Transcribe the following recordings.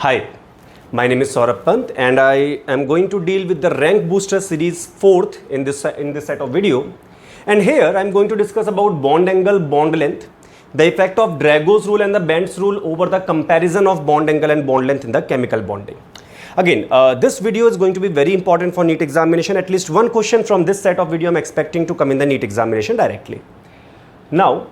Hi, my name is Saurabh Pant and I am going to deal with the Rank Booster series 4th in this set of video. And here I am going to discuss about bond angle, bond length, the effect of Drago's rule and the Bend's rule over the comparison of bond angle and bond length in the chemical bonding. Again, this video is going to be very important for NEET examination. At least one question from this set of video I am expecting to come in the NEET examination directly. Now,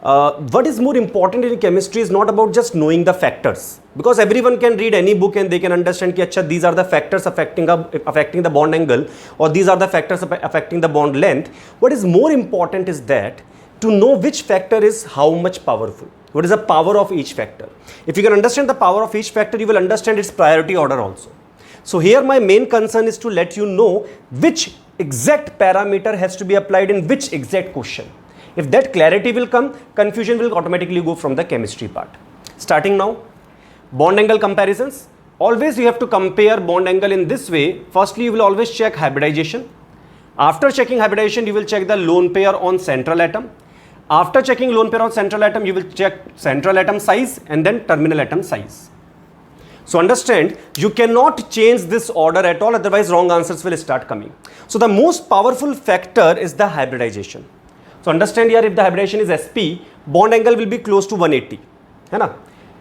what is more important in chemistry is not about just knowing the factors, because everyone can read any book and they can understand that these are the factors affecting the bond angle, or these are the factors affecting the bond length. What is more important is that to know which factor is how much powerful. What is the power of each factor? If you can understand the power of each factor, you will understand its priority order also. So here my main concern is to let you know which exact parameter has to be applied in which exact question. If that clarity will come, confusion will automatically go from the chemistry part. Starting now, bond angle comparisons. Always you have to compare bond angle in this way. Firstly, you will always check hybridization. After checking hybridization, you will check the lone pair on central atom. After checking lone pair on central atom, you will check central atom size and then terminal atom size. So understand, you cannot change this order at all, otherwise wrong answers will start coming. So the most powerful factor is the hybridization. So understand here, if the hybridization is sp, bond angle will be close to 180. Hai na?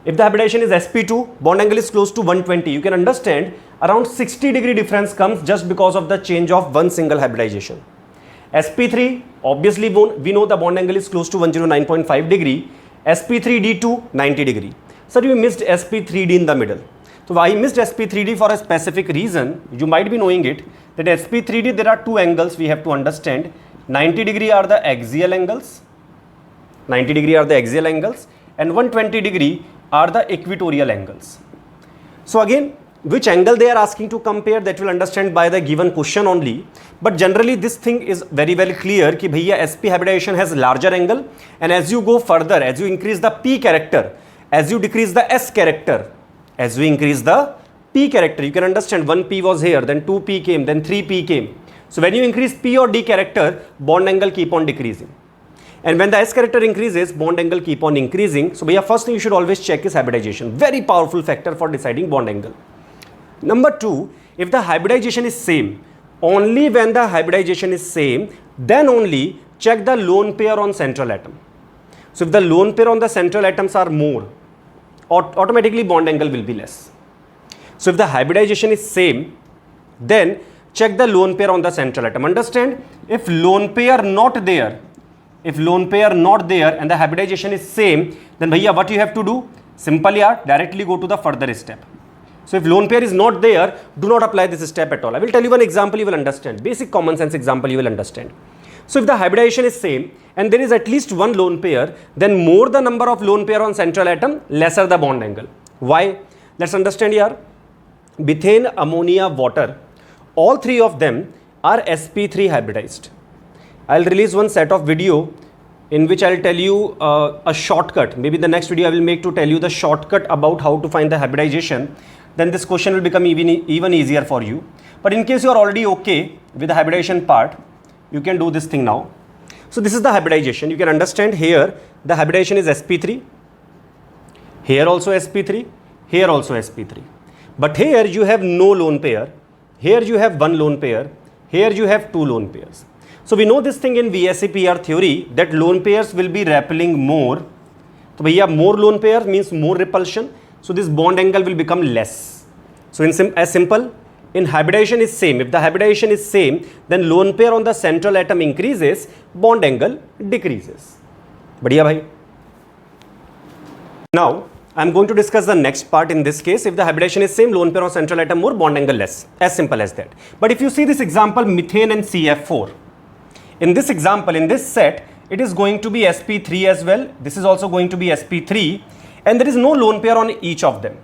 If the hybridization is sp2, bond angle is close to 120. You can understand around 60 degree difference comes just because of the change of one single hybridization. sp3, obviously we know the bond angle is close to 109.5 degree. sp3d2, 90 degree. Sir, you missed sp3d in the middle. So I missed sp3d for a specific reason. You might be knowing it, that sp3d there are two angles we have to understand. 90 degree are the axial angles, 90 degree are the axial angles, and 120 degree are the equatorial angles. So again, which angle they are asking to compare, that will understand by the given question only. But generally this thing is very clear कि भैया sp hybridization has larger angle, and as you go further, as you increase the p character, as you decrease the s character, as you increase the p character, you can understand 1p was here, then 2p came, then 3p came. So when you increase p or d character, bond angle keep on decreasing. And when the s character increases, bond angle keep on increasing. So bhaiya, first thing you should always check is hybridization. Very powerful factor for deciding bond angle. Number two, if the hybridization is same, only when the hybridization is same, then only check the lone pair on central atom. So if the lone pair on the central atoms are more, automatically bond angle will be less. So if the hybridization is same, then check the lone pair on the central atom. Understand, if lone pair not there and the hybridization is same, then bhaiya, what you have to do? Simple yaar, directly go to the further step. So if lone pair is not there, do not apply this step at all. I will tell you one example, you will understand. Basic common sense example, you will understand. So if the hybridization is same and there is at least one lone pair, then more the number of lone pair on central atom, lesser the bond angle. Why? Let's understand here. Methane, ammonia, water, all three of them are sp3 hybridized. I'll release one set of video in which I'll tell you a shortcut. Maybe the next video I will make to tell you the shortcut about how to find the hybridization. Then this question will become even easier for you. But in case you are already okay with the hybridization part, you can do this thing now. So this is the hybridization. You can understand here the hybridization is sp3. Here also sp3. Here also sp3. But here you have no lone pair. Here you have one lone pair, here you have two lone pairs. So we know this thing in VSEPR theory that lone pairs will be repelling more. So bhaiya, more lone pair means more repulsion. So this bond angle will become less. So as simple, in hybridization is same. If the hybridization is same, then lone pair on the central atom increases, bond angle decreases. Badhiya bhai. Now, I am going to discuss the next part. In this case, if the hybridization is same, lone pair on central atom more, bond angle less. As simple as that. But if you see this example, methane and CF4. In this example, in this set, it is going to be sp3 as well. This is also going to be sp3. And there is no lone pair on each of them.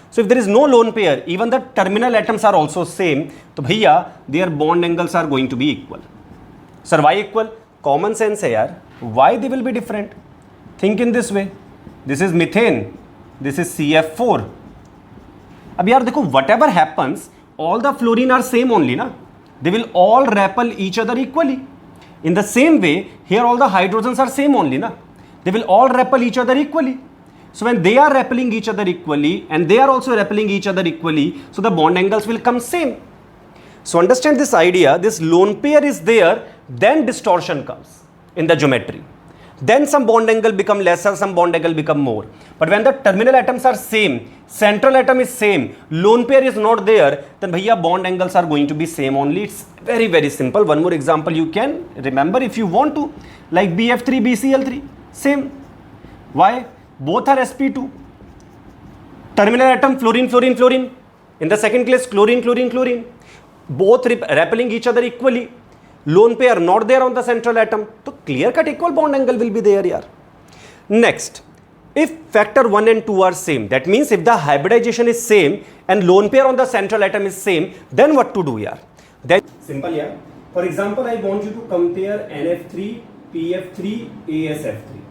So if there is no lone pair, even the terminal atoms are also same. So bhaiya, their bond angles are going to be equal. Sir, why equal? Common sense hai yaar. Why they will be different? Think in this way. This is methane, this is CF4. अब यार देखो, whatever happens, all the fluorine are same only ना. They will all repel each other equally. In the same way, here all the hydrogens are same only ना. They will all repel each other equally. So when they are repelling each other equally and they are also repelling each other equally, so the bond angles will come same. So understand this idea, this lone pair is there, then distortion comes in the geometry. Then some bond angle become lesser, some bond angle become more. But when the terminal atoms are same, central atom is same, lone pair is not there, then bhaiya bond angles are going to be same only. It's very, very simple. One more example you can remember if you want to, like BF3, BCl3, same. Why? Both are sp2. Terminal atom fluorine, fluorine, fluorine. In the second case, chlorine, chlorine, chlorine. Both repelling each other equally. Lone pair not there on the central atom. So clear cut equal bond angle will be there yaar. Next, if factor 1 and 2 are same, that means if the hybridization is same and lone pair on the central atom is same, then what to do yaar? Then simple yaar. For example, I want you to compare NF3, PF3, ASF3.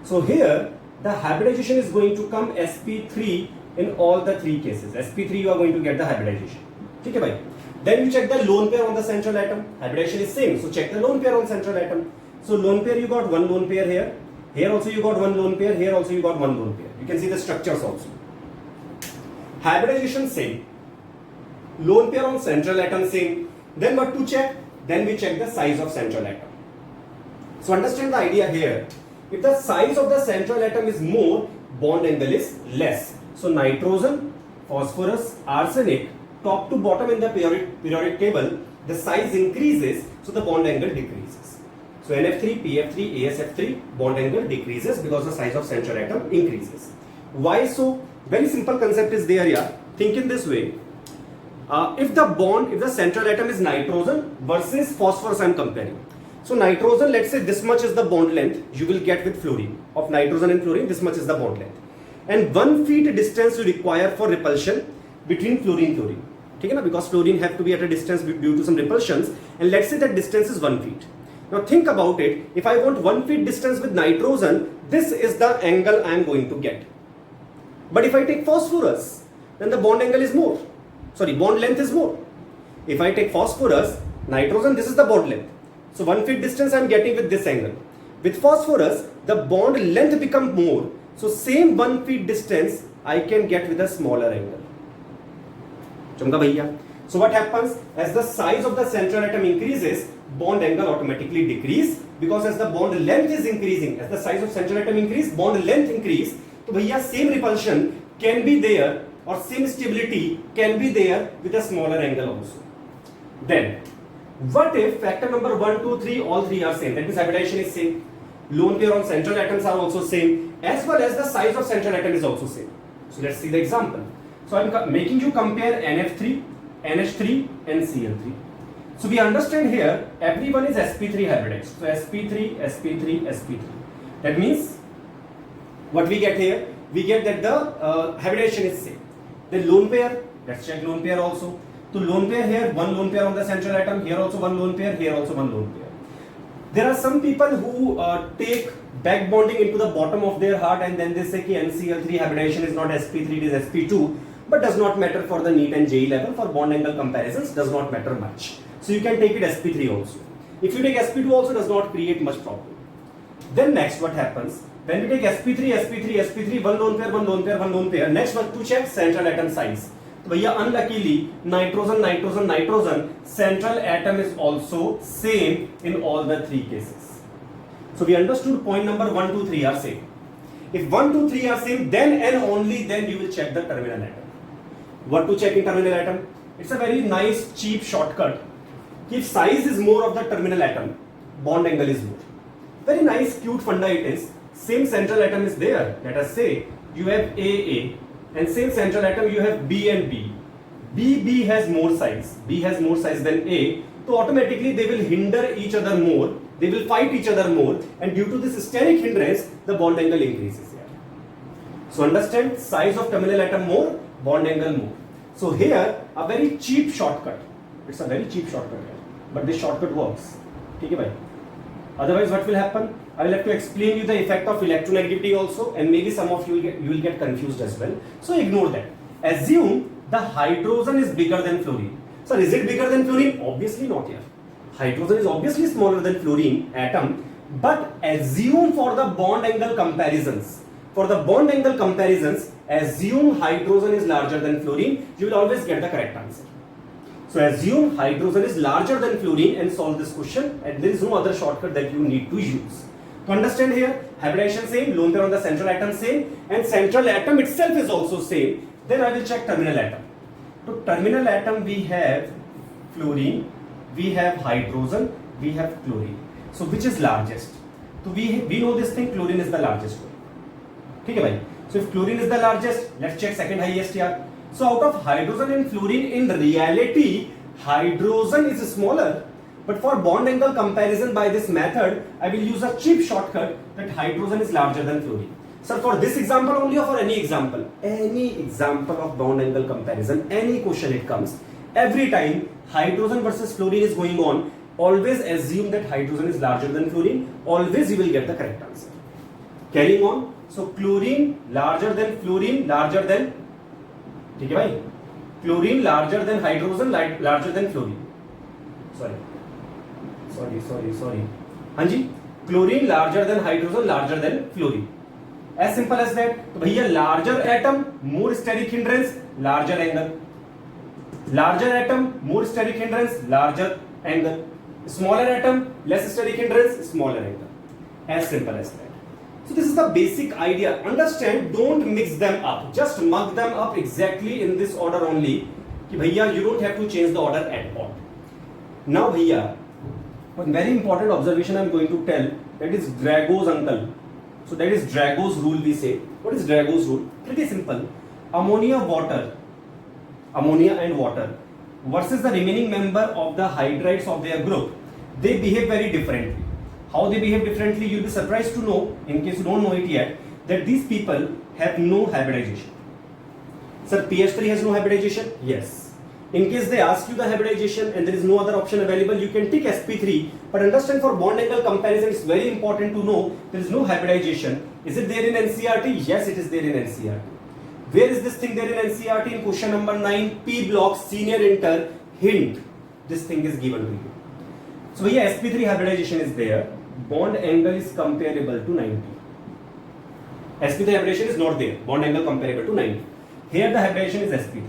So here the hybridization is going to come sp3 in all the three cases. sp3 you are going to get the hybridization. Okay, bhai? Then you check the lone pair on the central atom. Hybridization is same, so check the lone pair on central atom. So lone pair you got one lone pair here. Here also you got one lone pair. Here also you got one lone pair. You can see the structures also. Hybridization same. Lone pair on central atom same. Then what to check? Then we check the size of central atom. So understand the idea here. If the size of the central atom is more, bond angle is less. So nitrogen, phosphorus, arsenic, top to bottom in the periodic table, the size increases, so the bond angle decreases. So NF3, PF3, ASF3, bond angle decreases because the size of central atom increases. Why so? Very simple concept is there, yeah. Think in this way. If the central atom is nitrogen versus phosphorus, I am comparing. So nitrogen, let's say this much is the bond length you will get with fluorine. Of nitrogen and fluorine, this much is the bond length. And 1 feet distance you require for repulsion between fluorine. Okay, because fluorine have to be at a distance due to some repulsions, and let's say that distance is 1 feet. Now think about it, if I want 1 feet distance with nitrogen, this is the angle I am going to get. But if I take phosphorus, then the bond angle is more. Bond length is more. If I take phosphorus, nitrogen, this is the bond length. So 1 feet distance I am getting with this angle. With phosphorus, the bond length becomes more. So same 1 feet distance I can get with a smaller angle. Chumka bhaiya. So what happens? As the size of the central atom increases, bond angle automatically decrease, because as the bond length is increasing, as the size of central atom increase, bond length increase. So bhaiya, same repulsion can be there or same stability can be there with a smaller angle also. Then what if factor number 1, 2, 3, all three are same? That means hybridization is same. Lone pair on central atoms are also same, as well as the size of central atom is also same. So let's see the example. So I'm making you compare NF3, NH3 and Cl3. So we understand here everyone is sp3 hybridized. So sp3, sp3, sp3. That means what we get here? We get that the hybridization is same. Then lone pair, let's check lone pair also. So lone pair here, one lone pair on the central atom, here also one lone pair, here also one lone pair. There are some people who take back bonding into the bottom of their heart, and then they say that NCl3 hybridization is not sp3, it is sp2, but does not matter for the NEET and JEE level. For bond angle comparisons, does not matter much. So you can take it sp3 also. If you take sp2 also, does not create much problem. Then next what happens? When we take sp3, sp3, sp3, one lone pair, one lone pair, one lone pair. Next what to check? Central atom size. So bhaiya, unluckily, nitrogen, nitrogen, nitrogen, central atom is also same in all the three cases. So we understood point number 1, 2, 3 are same. If 1, 2, 3 are same, then and only then you will check the terminal atom. What to check in terminal atom? It's a very nice cheap shortcut. If size is more of the terminal atom, bond angle is more. Very nice cute funda it is. Same central atom is there. Let us say you have AA, and same central atom you have B and B. B has more size. B has more size than A. So automatically they will hinder each other more. They will fight each other more, and due to this steric hindrance, the bond angle increases here. So understand, size of terminal atom more, bond angle more. So here a very cheap shortcut. It's a very cheap shortcut here, but this shortcut works. Okay, bhai. Otherwise, what will happen? I will have to explain you the effect of electronegativity also, and maybe some of you will get confused as well. So ignore that. Assume the hydrogen is bigger than fluorine. So is it bigger than fluorine? Obviously not here. Hydrogen is obviously smaller than fluorine atom, but assume for the bond angle comparisons, For the bond angle comparisons, assume hydrogen is larger than fluorine, you will always get the correct answer. So assume hydrogen is larger than fluorine and solve this question, and there is no other shortcut that you need to use. To understand here, hybridization same, lone pair on the central atom same, and central atom itself is also same. Then I will check terminal atom. To terminal atom we have fluorine, we have hydrogen, we have chlorine. So which is largest? So we know this thing, chlorine is the largest one. Okay, bhai? So if chlorine is the largest, let's check second highest here. So out of hydrogen and fluorine, in reality, hydrogen is smaller. But for bond angle comparison by this method, I will use a cheap shortcut that hydrogen is larger than fluorine. Sir, for this example only or for any example? Any example of bond angle comparison, any question it comes, every time hydrogen versus fluorine is going on, always assume that hydrogen is larger than fluorine. Always you will get the correct answer. Carrying on. So chlorine larger than fluorine, larger than, ठीक है भाई? Chlorine larger than hydrogen, larger than fluorine. Sorry. हाँ जी, chlorine larger than hydrogen, larger than fluorine. As simple as that. तो भैया larger atom, more steric hindrance, larger angle. Larger atom, more steric hindrance, larger angle. Smaller atom, less steric hindrance, smaller angle. As simple as that. So this is the basic idea. Understand, don't mix them up. Just mug them up exactly in this order only. कि भैया you don't have to change the order at all. Now भैया, one very important observation I am going to tell, that is Drago's uncle. So that is Drago's rule we say. What is Drago's rule? Pretty simple. Ammonia and water versus the remaining member of the hydrides of their group, they behave very differently. How they behave differently, you'll be surprised to know, in case you don't know it yet, that these people have no hybridization. Sir, PH3 has no hybridization? Yes. In case they ask you the hybridization and there is no other option available, you can tick sp3. But understand, for bond angle comparison, it's very important to know there is no hybridization. Is it there in NCERT? Yes, it is there in NCERT. Where is this thing there in NCERT? In question number 9, P block, senior inter, hint. This thing is given to you. So here sp3 hybridization is there. Bond angle is comparable to 90. sp3 hybridization is not there. Bond angle comparable to 90. Here the hybridization is sp3.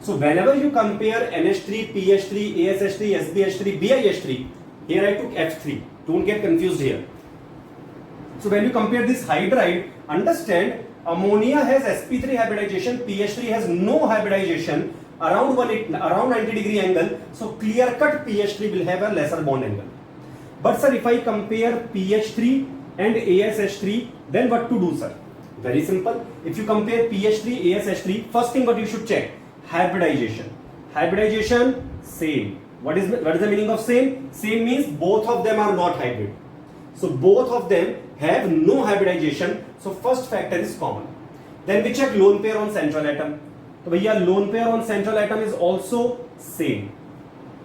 So whenever you compare NH3, PH3, ASH3, SBH3, BiH3, here I took F3. Don't get confused here. So when you compare this hydride, understand ammonia has sp3 hybridization, PH3 has no hybridization around 90 degree angle. So clear cut PH3 will have a lesser bond angle. But sir, if I compare PH3 and ASH3, then what to do, sir? Very simple. If you compare PH3, ASH3, first thing what you should check, hybridization. Hybridization, same. What is the meaning of same? Same means both of them are not hybrid. So both of them have no hybridization. So first factor is common. Then we check lone pair on central atom. So bhaiya, lone pair on central atom is also same.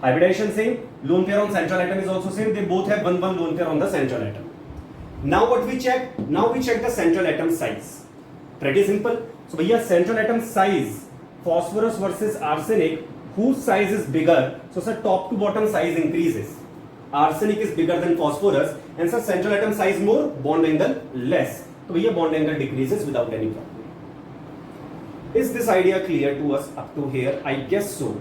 Hybridization same. Lone pair on central atom is also same. They both have one lone pair on the central atom. Now what we check? Now we check the central atom size. Pretty simple. So bhaiya, central atom size, phosphorus versus arsenic, whose size is bigger? So sir, top to bottom size increases. Arsenic is bigger than phosphorus, and sir, central atom size more, bond angle less. So here bond angle decreases without any problem. Is this idea clear to us up to here? I guess so.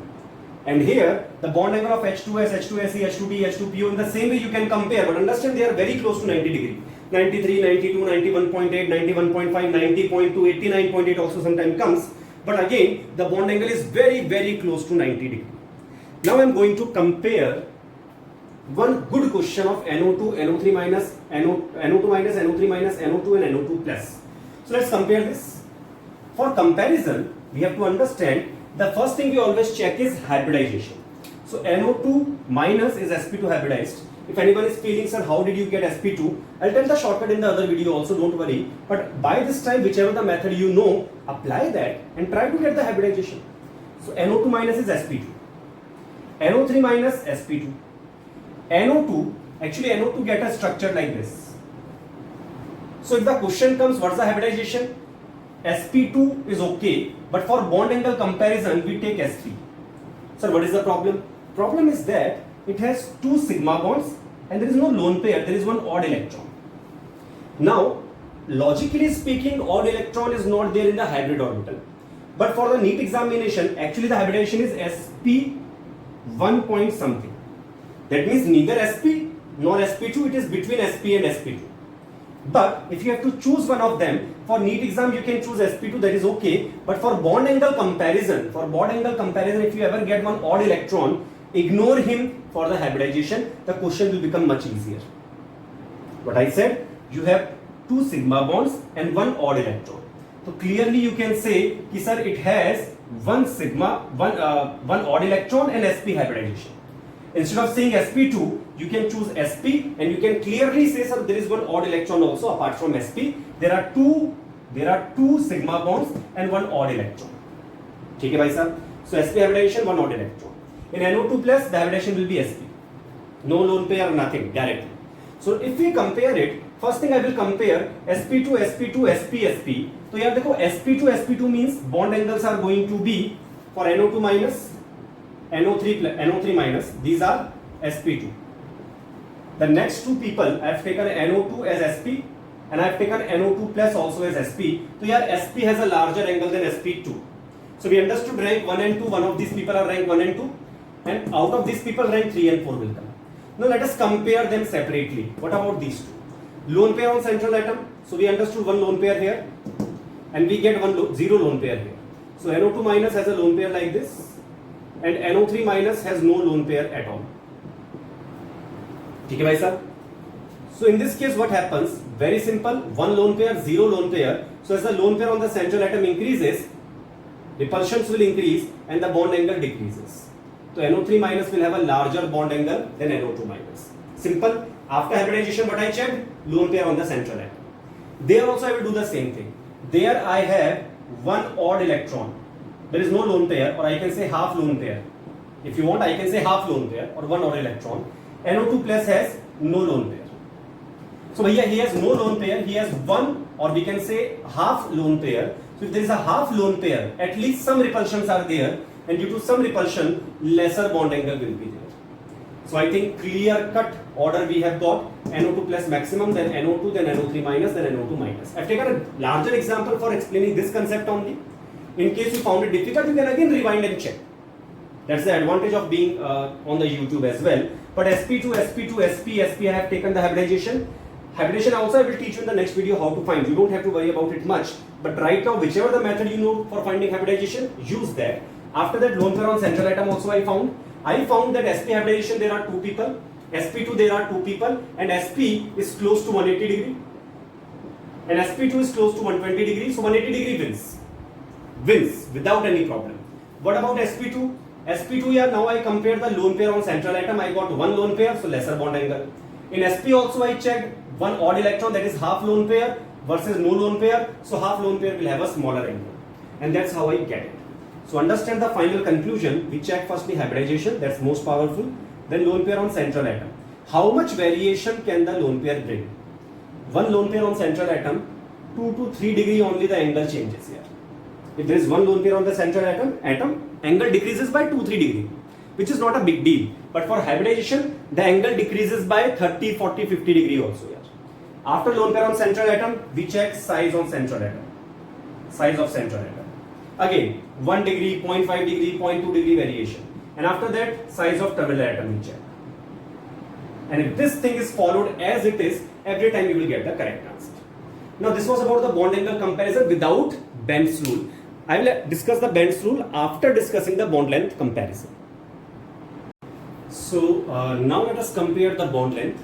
And here the bond angle of H2S, H2SE, H2P, H2PO, in the same way you can compare, but understand they are very close to 90 degree. 93, 92, 91.8, 91.5, 90.2, 89.8 also sometimes comes. But again, the bond angle is very, very close to 90 degree. Now I am going to compare one good question of NO2, NO3 minus, NO2 minus, NO3 minus, NO2 and NO2 plus. So let's compare this. For comparison, we have to understand, the first thing we always check is hybridization. So NO2 minus is sp2 hybridized. If anyone is feeling, sir, how did you get sp2? I'll tell the shortcut in the other video also, don't worry. But by this time, whichever the method you know, apply that and try to get the hybridization. So NO2 minus is sp2. NO3 minus sp2. NO2, actually NO2 get a structure like this. So if the question comes, what's the hybridization? sp2 is okay, but for bond angle comparison, we take sp. Sir, what is the problem? Problem is that it has two sigma bonds and there is no lone pair, there is one odd electron. Now, logically speaking, odd electron is not there in the hybrid orbital. But for the NEET examination, actually the hybridization is sp 1 point something. That means neither sp nor sp2, it is between sp and sp2. But if you have to choose one of them, for NEET exam you can choose sp2, that is okay. But for bond angle comparison, if you ever get one odd electron, ignore him for the hybridization. The question will become much easier. What I said, you have two sigma bonds and one odd electron. So clearly you can say, ki sir, it has one odd electron and sp hybridization. Instead of saying sp2, you can choose sp, and you can clearly say, sir, there is one odd electron also apart from sp. There are two sigma bonds and one odd electron. Okay, bhai sir? So sp hybridization, one odd electron. In NO2 plus, the hybridization will be sp. No lone pair, nothing, directly. So if we compare it, first thing I will compare sp2, sp2, sp, sp. So here देखो sp2, sp2 means bond angles are going to be for NO2 minus, NO3 minus, these are sp2. The next two people, I have taken NO2 as sp and I have taken NO2 plus also as sp. So here sp has a larger angle than sp2. So we understood rank 1 and 2, one of these people are rank 1 and 2, and out of these people rank 3 and 4 will come. Now let us compare them separately. What about these two? Lone pair on central atom. So we understood one lone pair here, and we get zero lone pair here. So NO2 minus has a lone pair like this, and NO3 minus has no lone pair at all. Okay, bhai sir? So in this case, what happens? Very simple. One lone pair, zero lone pair. So as the lone pair on the central atom increases, repulsions will increase and the bond angle decreases. So NO3 minus will have a larger bond angle than NO2 minus. Simple. After hybridization, what I checked? Lone pair on the central atom. There also I will do the same thing. There I have one odd electron. There is no lone pair, or I can say half lone pair. If you want, I can say half lone pair or one odd electron. NO2 plus has no lone pair. So here he has no lone pair, he has one, or we can say half lone pair. So if there is a half lone pair, at least some repulsions are there, and due to some repulsion, lesser bond angle will be there. So I think clear cut order we have got NO2 plus maximum, then NO2, then NO3 minus, then NO2 minus. I've taken a larger example for explaining this concept only. In case you found it difficult, you can again rewind and check. That's the advantage of being on the YouTube as well. But sp2, sp2, sp, I have taken the hybridization. Hybridization also I will teach you in the next video how to find. You don't have to worry about it much. But right now, whichever the method you know for finding hybridization, use that. After that, lone pair on central atom also I found. I found that sp hybridization there are two people, sp2 there are two people, and sp is close to 180 degree, and sp2 is close to 120 degree. So 180 degree wins without any problem. What about sp2? sp2 here, now I compare the lone pair on central atom. I got one lone pair, so lesser bond angle. In sp also I checked one odd electron, that is half lone pair versus no lone pair. So half lone pair will have a smaller angle, and that's how I get it. So understand the final conclusion. We check firstly hybridization, that's most powerful. Then lone pair on central atom. How much variation can the lone pair bring? One lone pair on central atom, 2 to 3 degree only the angle changes here. If there is one lone pair on the central atom, angle decreases by 2-3 degree, which is not a big deal. But for hybridization, the angle decreases by 30, 40, 50 degree also here. After lone pair on central atom, we check size on central atom. Size of central atom. Again, 1 degree, 0.5 degree, 0.2 degree variation. And after that, size of terminal atom we check. And if this thing is followed as it is, every time you will get the correct answer. Now this was about the bond angle comparison without Bend's rule. I will discuss the Bend's rule after discussing the bond length comparison. So now let us compare the bond length.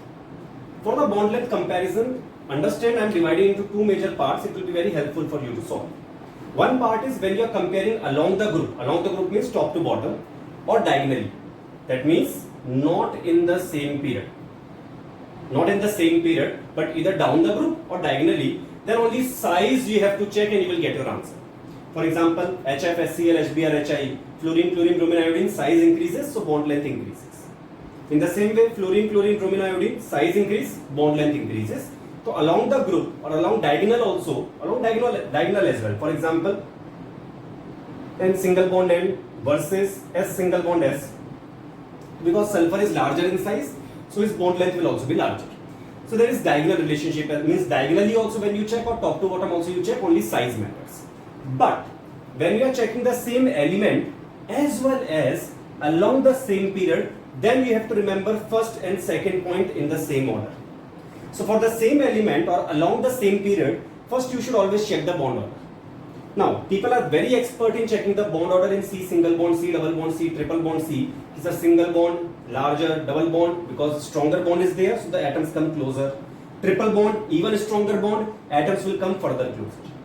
For the bond length comparison, understand I am dividing into two major parts. It will be very helpful for you to solve. One part is when you are comparing along the group. Along the group means top to bottom, or diagonally. That means not in the same period. Not in the same period, but either down the group or diagonally. Then only size you have to check and you will get your answer. For example, HF, HCl, HBr, HI, fluorine, chlorine, bromine, iodine, size increases, so bond length increases. In the same way, fluorine, chlorine, bromine, iodine, size increase, bond length increases. So along the group or along diagonal also, along diagonal as well. For example, N single bond N versus S single bond S. Because sulfur is larger in size, so its bond length will also be larger. So there is diagonal relationship. That means diagonally also when you check or top to bottom also you check, only size matters. But when you are checking the same element as well as along the same period, then we have to remember first and second point in the same order. So for the same element or along the same period, first you should always check the bond order. Now, people are very expert in checking the bond order in C single bond, C double bond, C triple bond, C. It's a single bond, larger, double bond, because stronger bond is there, so the atoms come closer. Triple bond, even stronger bond, atoms will come further closer.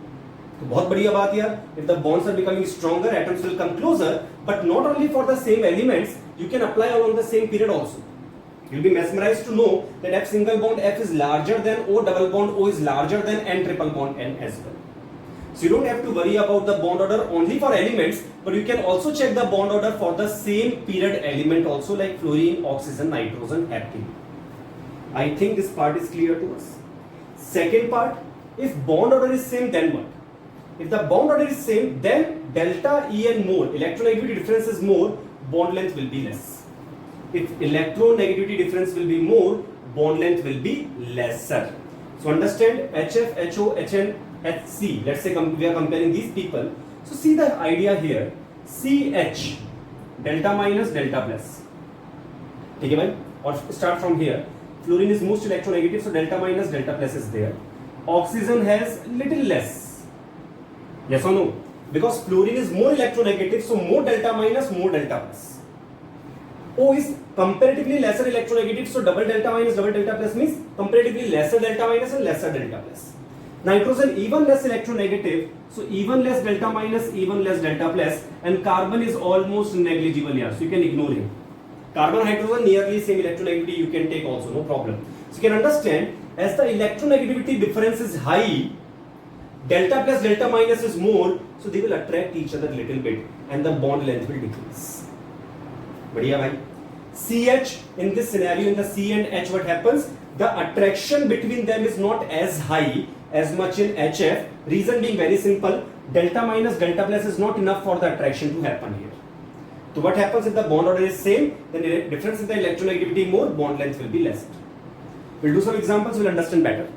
तो बहुत बढ़िया बात यार. If the bonds are becoming stronger, atoms will come closer, but not only for the same elements, you can apply along the same period also. You'll be mesmerized to know that F single bond F is larger than O double bond O is larger than N triple bond N as well. So you don't have to worry about the bond order only for elements, but you can also check the bond order for the same period element also, like fluorine, oxygen, nitrogen, heptene. I think this part is clear to us. Second part, if bond order is same, then what? If the bond order is same, then delta En more, electronegativity difference is more, bond length will be less. If electronegativity difference will be more, bond length will be lesser. So understand HF, HO, HN, HC. Let's say we are comparing these people. So see the idea here. CH, delta minus, delta plus. Okay, bhai? Or start from here. Fluorine is most electronegative, so delta minus, delta plus is there. Oxygen has little less. Yes or no? Because fluorine is more electronegative, so more delta minus, more delta plus. O is comparatively lesser electronegative, so double delta minus, double delta plus means comparatively lesser delta minus and lesser delta plus. Nitrogen even less electronegative, so even less delta minus, even less delta plus, and carbon is almost negligible here, so you can ignore him. Carbon, hydrogen nearly same electronegativity, you can take also, no problem. So you can understand, as the electronegativity difference is high, delta plus delta minus is more, so they will attract each other a little bit and the bond length will decrease. Badhiya bhai. CH in this scenario, in the C and H, what happens? The attraction between them is not as high as much in HF. Reason being very simple, delta minus delta plus is not enough for the attraction to happen here. So what happens if the bond order is same, then the difference in the electronegativity more, bond length will be less. We'll do some examples, we'll understand better.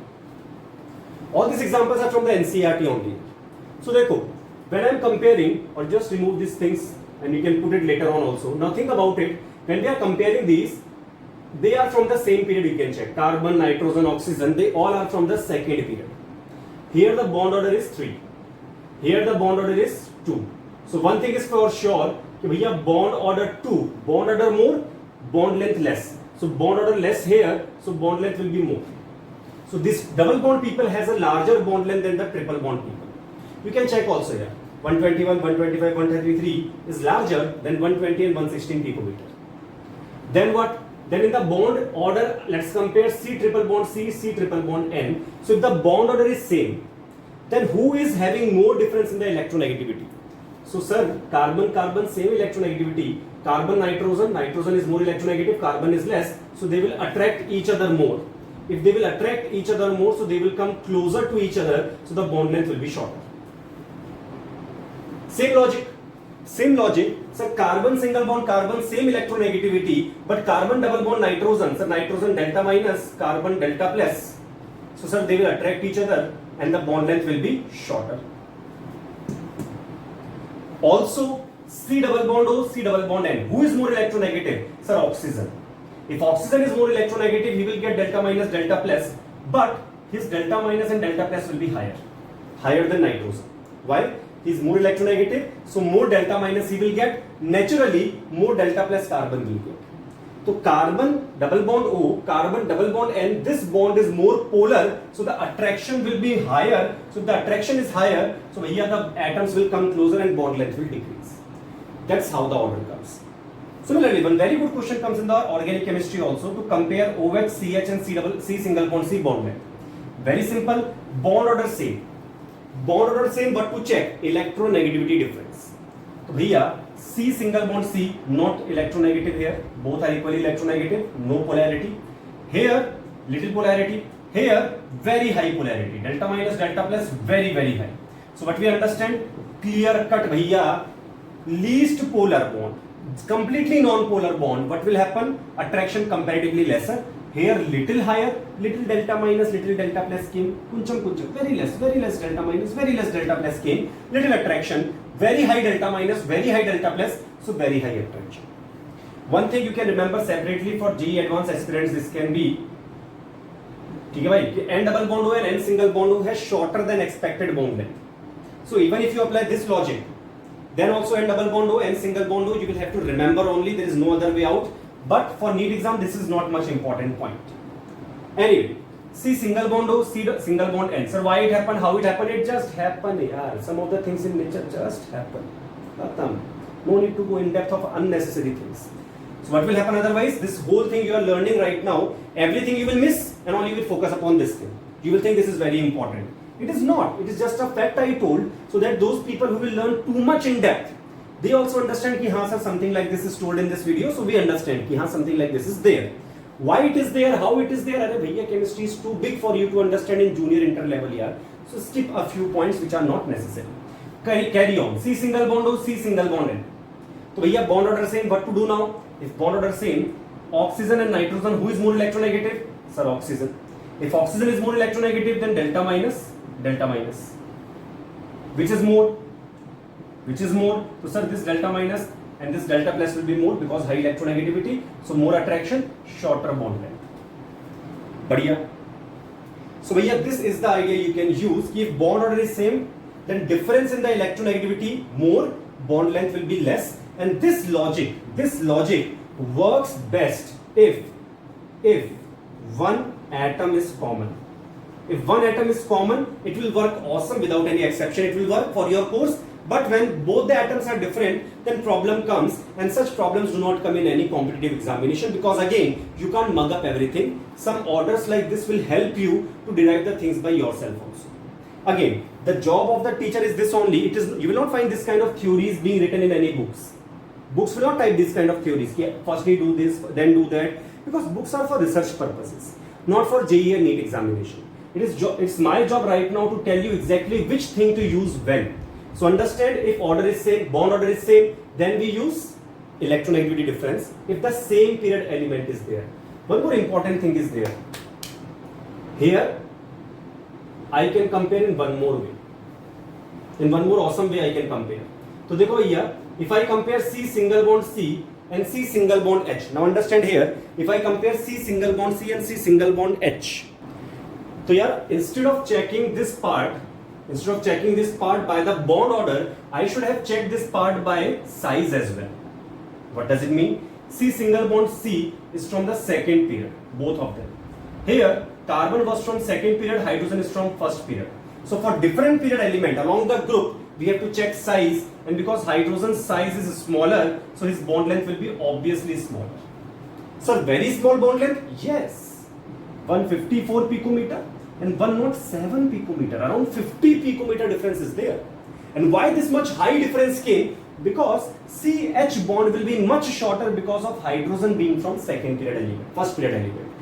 All these examples are from the NCERT only. So देखो, when I am comparing, or just remove these things and you can put it later on also. Now think about it, when we are comparing these, they are from the same period, you can check. Carbon, nitrogen, oxygen, they all are from the second period. Here the bond order is 3. Here the bond order is 2. So one thing is for sure, we have bond order 2, bond order more, bond length less. So bond order less here, so bond length will be more. So this double bond people has a larger bond length than the triple bond people. You can check also here. 121, 125, 133 is larger than 120 and 116 picometer. Then what? Then in the bond order, let's compare C triple bond C, C triple bond N. So if the bond order is same, then who is having more difference in the electronegativity? So sir, carbon, carbon, same electronegativity. Carbon, nitrogen, nitrogen is more electronegative, carbon is less. So they will attract each other more. If they will attract each other more, so they will come closer to each other, so the bond length will be shorter. Same logic. Same logic. So carbon single bond carbon, same electronegativity, but carbon double bond nitrogen, so nitrogen delta minus, carbon delta plus. So sir, they will attract each other and the bond length will be shorter. Also, C double bond O, C double bond N. Who is more electronegative? Sir, oxygen. If oxygen is more electronegative, he will get delta minus, delta plus, but his delta minus and delta plus will be higher than nitrogen. Why? He is more electronegative, so more delta minus he will get. Naturally, more delta plus carbon will get. So carbon double bond O, carbon double bond N, this bond is more polar, so the attraction will be higher. So if the attraction is higher, so here the atoms will come closer and bond length will decrease. That's how the order comes. Similarly, one very good question comes in the organic chemistry also, to compare OH, CH and C single bond C bond length. Very simple, bond order same. Bond order same, but to check electronegativity difference. So here C single bond C, not electronegative here, both are equally electronegative, no polarity. Here little polarity, here very high polarity, delta minus, delta plus, very high. So what we understand, clear cut bhaiya, least polar bond, completely non-polar bond, what will happen? Attraction comparatively lesser. here little higher, little delta minus, little delta plus came, kuncham, very less delta minus, very less delta plus came, little attraction, very high delta minus, very high delta plus, so very high attraction. One thing you can remember separately for JEE advanced aspirants, this can be, ठीक है भाई, N double bond O and N single bond O has shorter than expected bond length. So even if you apply this logic, then also N double bond O, N single bond O, you will have to remember only, there is no other way out. But for NEET exam, this is not much important point. Anyway, C single bond O, C single bond N. Sir, why it happened? How it happened? It just happened. Yeah, some of the things in nature just happen. No need to go in depth of unnecessary things. So what will happen otherwise? This whole thing you are learning right now, everything you will miss and only will focus upon this thing. You will think this is very important. It is not. It is just a fact I told, so that those people who will learn too much in depth, they also understand ki haan sir, something like this is told in this video, so we understand ki haan, something like this is there. Why it is there, how it is there, arey bhaiya, chemistry is too big for you to understand in junior inter level yaar. So skip a few points which are not necessary. Carry on. C single bond O, C single bond N. So bhaiya, bond order same, what to do now? If bond order same, oxygen and nitrogen, who is more electronegative? Sir, oxygen. If oxygen is more electronegative, then delta minus, delta minus. Which is more? Which is more? So sir, this delta minus and this delta plus will be more because high electronegativity, so more attraction, shorter bond length. Badhiya. So bhaiya, this is the idea you can use. If bond order is same, then difference in the electronegativity more, bond length will be less. And this logic works best if one atom is common. If one atom is common, it will work awesome without any exception. It will work for your course. But when both the atoms are different, then problem comes, and such problems do not come in any competitive examination, because again, you can't mug up everything. Some orders like this will help you to derive the things by yourself also. Again, the job of the teacher is this only. It is, you will not find this kind of theories being written in any books. Books will not type this kind of theories. Firstly do this, then do that, because books are for research purposes, not for JEE and NEET examination. It's my job right now to tell you exactly which thing to use when. So understand, if order is same, bond order is same, then we use electronegativity difference if the same period element is there. One more important thing is there. Here, I can compare in one more way. In one more awesome way I can compare. So देखो भैया, if I compare C single bond C and C single bond H. Now understand here, if I compare C single bond C and C single bond H. So yeah, instead of checking this part by the bond order, I should have checked this part by size as well. What does it mean? C single bond C is from the second period, both of them. Here, carbon was from second period, hydrogen is from first period. So for different period element along the group, we have to check size, and because hydrogen's size is smaller, so his bond length will be obviously smaller. So very small bond length? Yes. 154 picometer. And 107 picometer, around 50 picometer difference is there. And why this much high difference came? Because CH bond will be much shorter because of hydrogen being from second period element, first period element.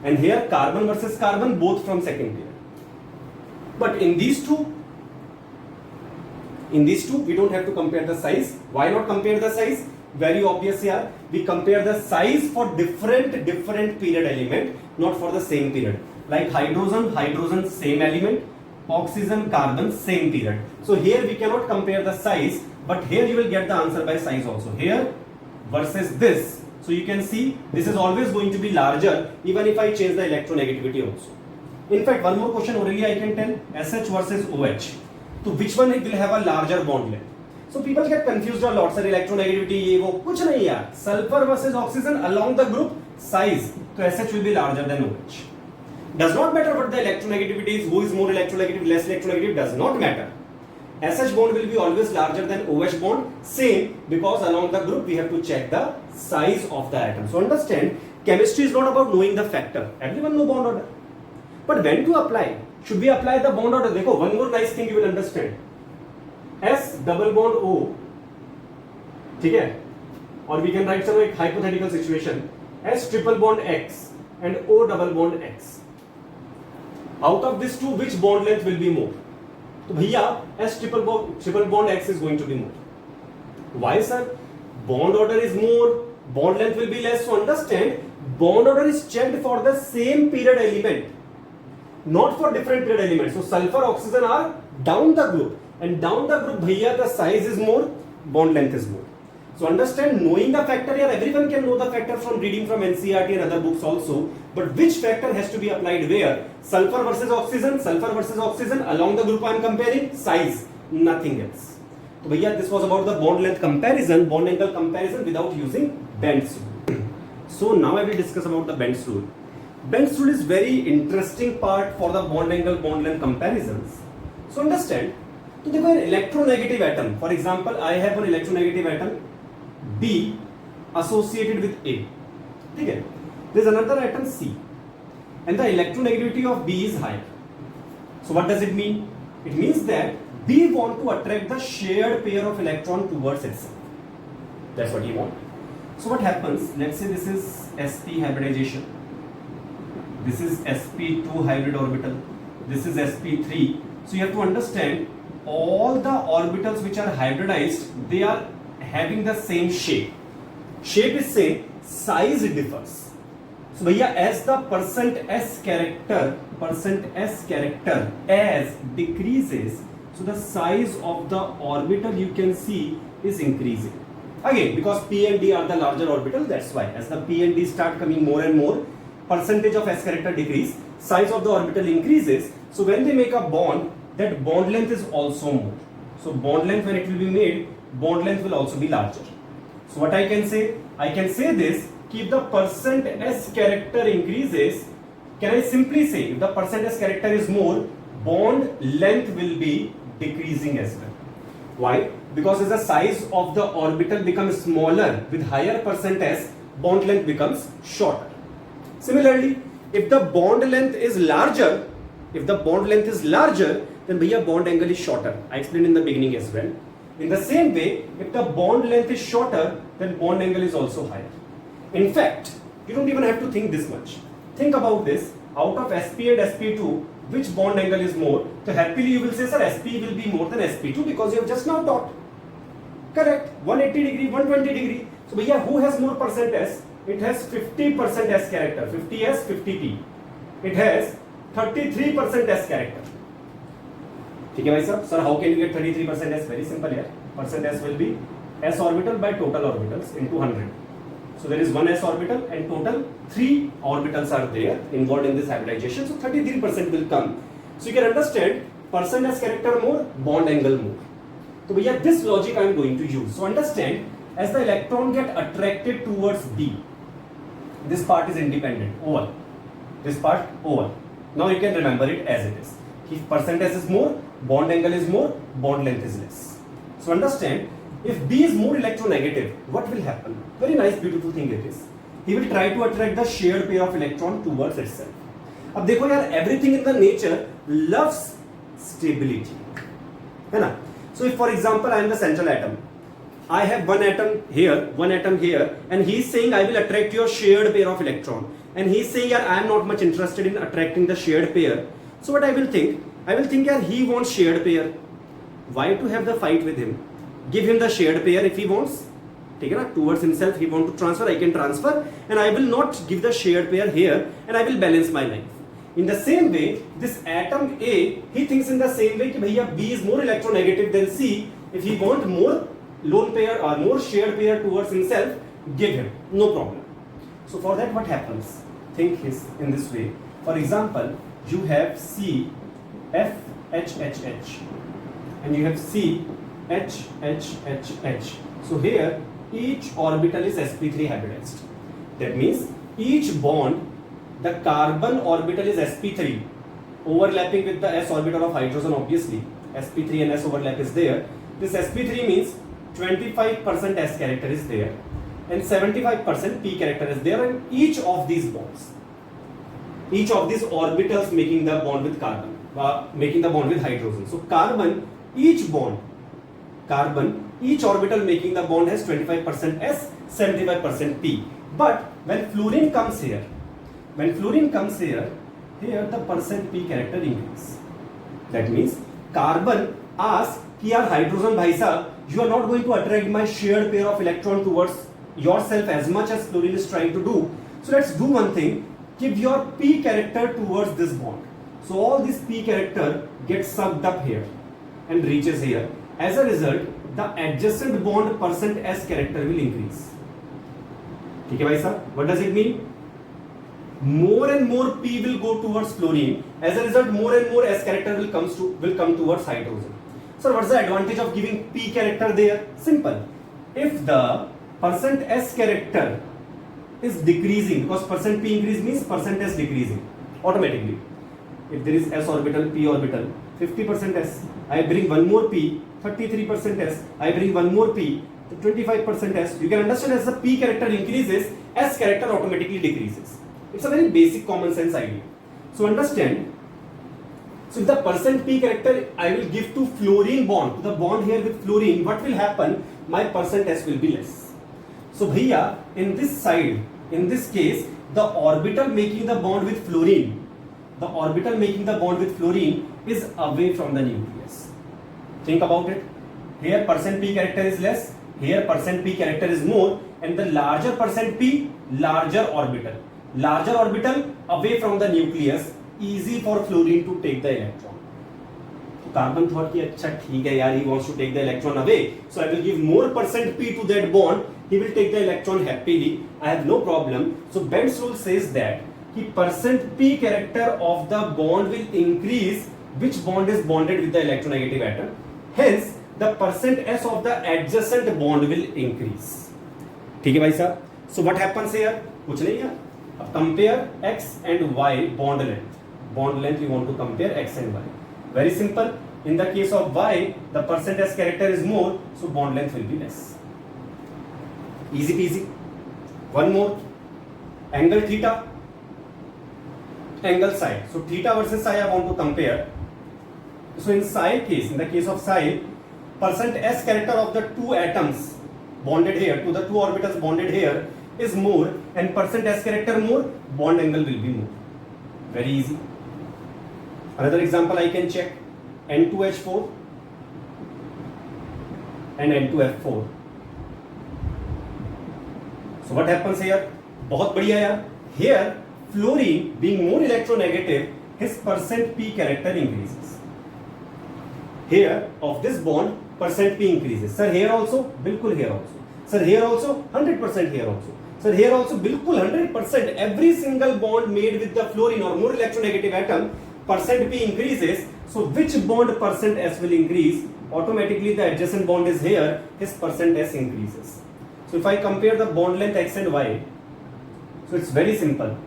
And here carbon versus carbon, both from second period. But in these two, we don't have to compare the size. Why not compare the size? Very obvious here. We compare the size for different period element, not for the same period. Like hydrogen same element, oxygen, carbon same period. So here we cannot compare the size, but here you will get the answer by size also. Here versus this. So you can see this is always going to be larger even if I change the electronegativity also. In fact, one more question orally I can tell, SH versus OH. So which one will have a larger bond length? So people get confused a lot, sir, electronegativity, ye wo, kuch nahi yaar. Sulfur versus oxygen along the group size, so SH will be larger than OH. Does not matter what the electronegativity is, who is more electronegative, less electronegative, does not matter. SH bond will be always larger than OH bond, same, because along the group we have to check the size of the atom. So understand, chemistry is not about knowing the factor. Everyone know bond order. But when to apply? Should we apply the bond order? Dekho, one more nice thing you will understand. S double bond O, ठीक है? Or we can write some like hypothetical situation. S triple bond X and O double bond X. Out of these two, which bond length will be more? So bhaiya, S triple bond X is going to be more. Why, sir? Bond order is more, bond length will be less. So understand, bond order is checked for the same period element, not for different period elements. So sulfur, oxygen are down the group, and down the group bhaiya the size is more, bond length is more. So understand, knowing the factor here, everyone can know the factor from reading from NCERT and other books also, but which factor has to be applied where? Sulfur versus oxygen, along the group I am comparing, size, nothing else. So bhaiya, this was about the bond length comparison, bond angle comparison without using Bend's rule. So now I will discuss about the Bend's rule. Bend's rule is very interesting part for the bond angle, bond length comparisons. So understand, तो देखो electronegative atom, for example I have one electronegative atom B associated with A, ठीक है? There is another atom C, and the electronegativity of B is high. So what does it mean? It means that B want to attract the shared pair of electron towards itself. That's what he want. So what happens? Let's say this is sp hybridization. This is sp2 hybrid orbital. This is sp3. So you have to understand, all the orbitals which are hybridized, they are having the same shape. Shape is same, size differs. So bhaiya, as the %s character as decreases, so the size of the orbital you can see is increasing. Again, because P and D are the larger orbital, that's why as the P and D start coming more and more, percentage of s character decrease, size of the orbital increases. So when they make a bond, that bond length is also more. So bond length, when it will be made, bond length will also be larger. So what I can say? I can say this, if the %s character increases, can I simply say if the %s character is more, bond length will be decreasing as well. Why? Because as the size of the orbital becomes smaller with higher %s, bond length becomes shorter. Similarly, if the bond length is larger, then bhaiya bond angle is shorter. I explained in the beginning as well. In the same way, if the bond length is shorter, then bond angle is also higher. In fact, you don't even have to think this much. Think about this. Out of sp and sp2, which bond angle is more? So happily you will say, sir, sp will be more than sp2 because you have just now taught. Correct. 180 degree, 120 degree. So bhaiya, who has more %s? It has 50% s character, 50s, 50p. It has 33% s character. ठीक है भाई साहब? Sir, how can you get 33% s? Very simple here. %s will be s orbital by total orbitals into 100. So there is one s orbital and total 3 orbitals are there involved in this hybridization. So 33% will come. So you can understand, %s character more, bond angle more. So bhaiya, this logic I am going to use. So understand, as the electron get attracted towards B, this part is independent, oval. This part oval. Now you can remember it as it is. If %s is more, bond angle is more, bond length is less. So understand, if B is more electronegative, what will happen? Very nice, beautiful thing it is. He will try to attract the shared pair of electron towards itself. अब देखो यार, everything in the nature loves stability, है ना? So if for example I am the central atom, I have one atom here, and he is saying I will attract your shared pair of electron, and he is saying yeah, I am not much interested in attracting the shared pair. So what I will think yeah, he wants shared pair. Why to have the fight with him? Give him the shared pair if he wants. Take it towards himself, he want to transfer, I can transfer, and I will not give the shared pair here, and I will balance my life. In the same way, this atom A, he thinks in the same way that B is more electronegative than C. If he want more lone pair or more shared pair towards himself, give him, no problem. So for that, what happens? Think in this way. For example, you have C F H H H, and you have C H H H H. So here each orbital is sp3 hybridized. That means each bond, the carbon orbital is sp3 overlapping with the s orbital of hydrogen. Obviously sp3 and s overlap is there. This sp3 means 25% s character is there and 75% p character is there, and each of these bonds, each of these orbitals making the bond with carbon, making the bond with hydrogen. So carbon, each orbital making the bond has 25% s, 75% p. But when fluorine comes here, here the percent p character increases. That means carbon asks कि यार hydrogen भाई साहब, you are not going to attract my shared pair of electron towards yourself as much as fluorine is trying to do. So let's do one thing. Give your P character towards this bond. So all this P character gets sucked up here and reaches here. As a result, the adjacent bond percent S character will increase. ठीक है भाई साहब? What does it mean? More and more P will go towards fluorine. As a result, more and more S character will come towards hydrogen. So what's the advantage of giving P character there? Simple. If the percent S character is decreasing, because percent P increase means percent S decreasing automatically. If there is S orbital, P orbital, 50% S, I bring one more P, 33% S, I bring one more P, 25% S. You can understand as the P character increases, S character automatically decreases. It's a very basic common sense idea. So understand, so if the percent P character I will give to fluorine bond, to the bond here with fluorine, what will happen? My percent S will be less. So bhaiya, in this side, in this case, the orbital making the bond with fluorine, is away from the nucleus. Think about it. Here percent P character is less, here percent P character is more, and the larger percent P, larger orbital away from the nucleus, easy for fluorine to take the electron. So carbon thought कि अच्छा ठीक है यार, he wants to take the electron away, so I will give more percent P to that bond, he will take the electron happily, I have no problem. So Bend's rule says that कि percent P character of the bond will increase which bond is bonded with the electronegative atom, hence the percent S of the adjacent bond will increase. ठीक है भाई साहब? So what happens here? कुछ नहीं है. अब compare X and Y bond length. Bond length you want to compare X and Y. Very simple. In the case of Y, the percent S character is more, so bond length will be less. Easy peasy. One more. Angle theta, angle psi. So theta versus psi I want to compare. So in psi case, in the case of psi, percent S character of the two atoms bonded here, to the two orbitals bonded here, is more, and percent S character more, bond angle will be more. Very easy. Another example I can check. N2H4 and N2F4. So what happens here? बहुत बढ़िया यार. Here fluorine being more electronegative, his percent P character increases. Here of this bond percent P increases. Sir here also, बिल्कुल here also. Sir here also 100% here also. Sir here also बिल्कुल 100%. Every single bond made with the fluorine or more electronegative atom, percent P increases. So which bond percent S will increase? Automatically the adjacent bond is here, his percent S increases. So if I compare the bond length X and Y, so it's very simple.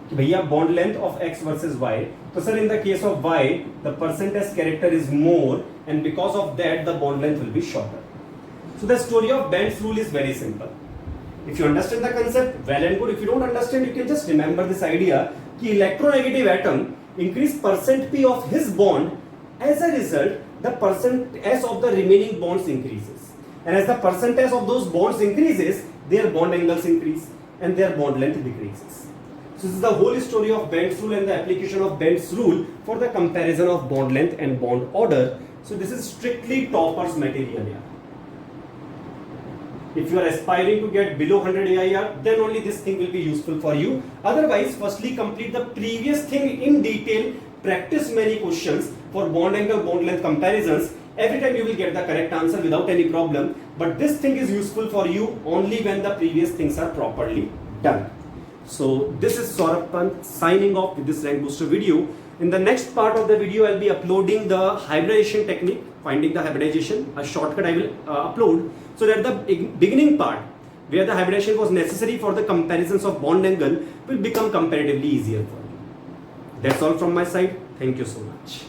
कि भैया bond length of X versus Y. So sir, in the case of Y, the percent S character is more, and because of that the bond length will be shorter. So the story of Bend's rule is very simple. If you understand the concept, well and good. If you don't understand, you can just remember this idea कि electronegative atom increase percent P of his bond, as a result the percent S of the remaining bonds increases, and as the percent S of those bonds increases, their bond angles increase and their bond length decreases. So this is the whole story of Bend's rule and the application of Bend's rule for the comparison of bond length and bond order. So this is strictly toppers material. If you are aspiring to get below 100 AIR, then only this thing will be useful for you. Otherwise, firstly complete the previous thing in detail, practice many questions for bond angle, bond length comparisons. Every time you will get the correct answer without any problem. But this thing is useful for you only when the previous things are properly done. So this is Saurabh Pant signing off with this rank booster video. In the next part of the video, I'll be uploading the hybridization technique, finding the hybridization. A shortcut I will upload, so that the beginning part, where the hybridization was necessary for the comparisons of bond angle, will become comparatively easier for you. That's all from my side. Thank you so much.